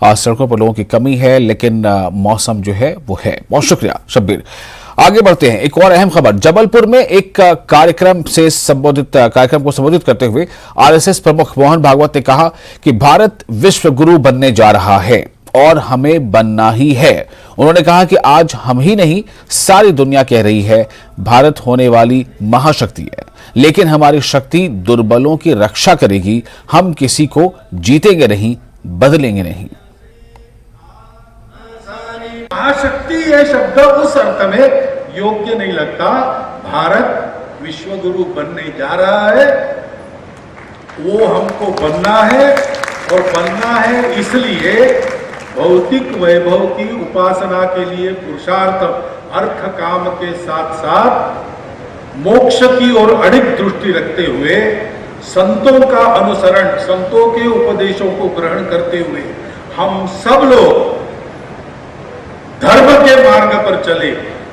आज सड़कों पर लोगों की कमी है, लेकिन मौसम जो है वो है। बहुत शुक्रिया शब्बीर। आगे बढ़ते हैं, एक और अहम खबर। जबलपुर में एक कार्यक्रम को संबोधित करते हुए आरएसएस प्रमुख मोहन भागवत ने कहा कि भारत विश्व गुरु बनने जा रहा है और हमें बनना ही है। उन्होंने कहा कि आज हम ही नहीं, सारी दुनिया कह रही है भारत होने वाली महाशक्ति है, लेकिन हमारी शक्ति दुर्बलों की रक्षा करेगी। हम किसी को जीतेंगे नहीं, बदलेंगे नहीं। महाशक्ति यह शब्द उस अर्थ में योग्य नहीं लगता। भारत विश्वगुरु बनने जा रहा है, वो हमको बनना है, और बनना है इसलिए भौतिक वैभव की उपासना के लिए पुरुषार्थ, अर्थ काम के साथ साथ मोक्ष की ओर अडिग दृष्टि रखते हुए संतों का अनुसरण, संतों के उपदेशों को ग्रहण करते हुए हम सब लोग धर्म के मार्ग पर चले,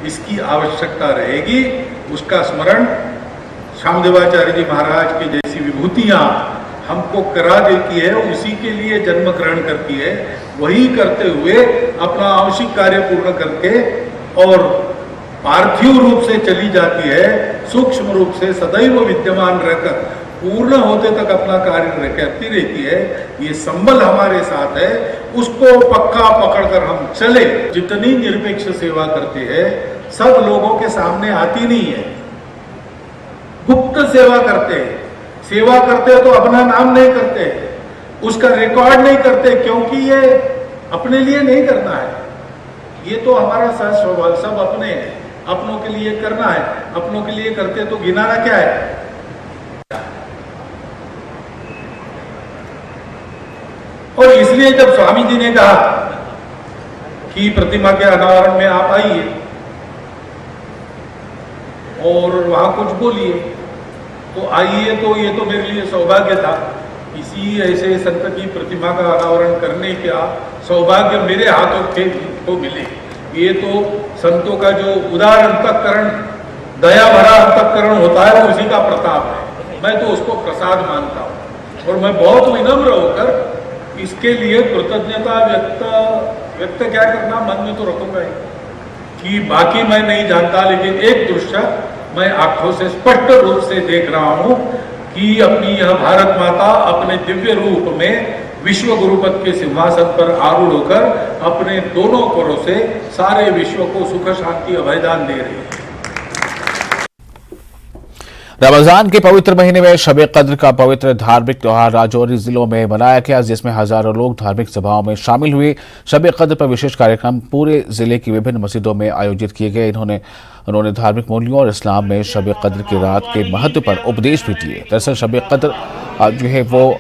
इसकी आवश्यकता रहेगी। उसका स्मरण श्यामदेवाचार्य जी महाराज की जैसी विभूतियां हमको करा देती है, उसी के लिए जन्म ग्रहण करती है। वही करते हुए अपना आवश्यक कार्य पूर्ण करके और पार्थिव रूप से चली जाती है, सूक्ष्म रूप से सदैव विद्यमान रहकर पूर्ण होते तक अपना कार्य करती रहती है। ये संबल हमारे साथ है, उसको पक्का पकड़कर हम चले। जितनी निरपेक्ष सेवा करते हैं सब लोगों के सामने आती नहीं है, गुप्त सेवा करते हैं। सेवा करते तो अपना नाम नहीं करते, उसका रिकॉर्ड नहीं करते, क्योंकि ये अपने लिए नहीं करना है। ये तो हमारा सहज स्वभाव, सब अपने हैं, अपनों के लिए करना है। अपनों के लिए करते तो गिनाना क्या है। और इसलिए जब स्वामी जी ने कहा कि प्रतिमा के अनावरण में आप आइए और वहां कुछ बोलिए, तो आइए, तो ये तो मेरे लिए सौभाग्य था। इसी ऐसे संत की प्रतिमा का अनावरण करने का सौभाग्य मेरे हाथों को मिले। ये तो संतों का जो उदार अंतःकरण, दया भरा अंतःकरण होता है, वो उसी का प्रताप है। मैं तो उसको प्रसाद मानता हूं, और मैं बहुत विनम्र होकर इसके लिए कृतज्ञता व्यक्त क्या करना, मन में तो रखूंगा ही कि बाकी मैं नहीं जानता, लेकिन एक दृश्य मैं आंखों से स्पष्ट रूप से देख रहा हूं कि अपनी यह भारत माता अपने दिव्य रूप में विश्व गुरुपद के सिंहासन पर आरूढ़ होकर अपने दोनों करों से सारे विश्व को सुख शांति अभयदान दे रही है। रमजान के पवित्र महीने में शब-ए कद्र का पवित्र धार्मिक त्योहार राजौरी जिलों में मनाया गया, जिसमें हजारों लोग धार्मिक सभाओं में शामिल हुए। शब-ए कद्र पर विशेष कार्यक्रम पूरे जिले की विभिन्न मस्जिदों में आयोजित किए गए। उन्होंने धार्मिक मूल्यों और इस्लाम में शब-ए कद्र की रात के महत्व पर उपदेश भी दिए। दरअसल शब-ए कद्र जो है वो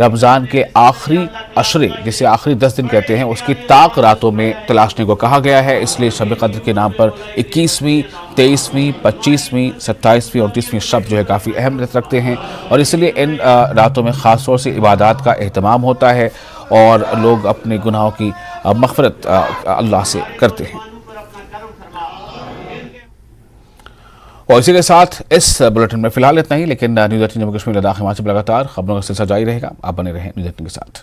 रमजान के आखिरी अशरे, जिसे आखिरी 10 दिन कहते हैं, उसकी ताक रातों में तलाशने को कहा गया है। इसलिए शब-ए कद्र के नाम पर 21वीं, 23वीं, 25वीं, 27वीं, 29वीं शब जो है काफ़ी अहमियत रखते हैं, और इसलिए इन रातों में ख़ास तौर से इबादत का एहतमाम होता है और लोग अपने गुनाहों की मग़फ़िरत अल्लाह से करते हैं। और इसी के साथ इस बुलेटिन में फिलहाल इतना ही, लेकिन न्यूज़ 18 जम्मू कश्मीर लद्दाख हिमाचल लगातार खबरों का सिलसिला जारी रहेगा। आप बने रहें न्यूज़ 18 के साथ।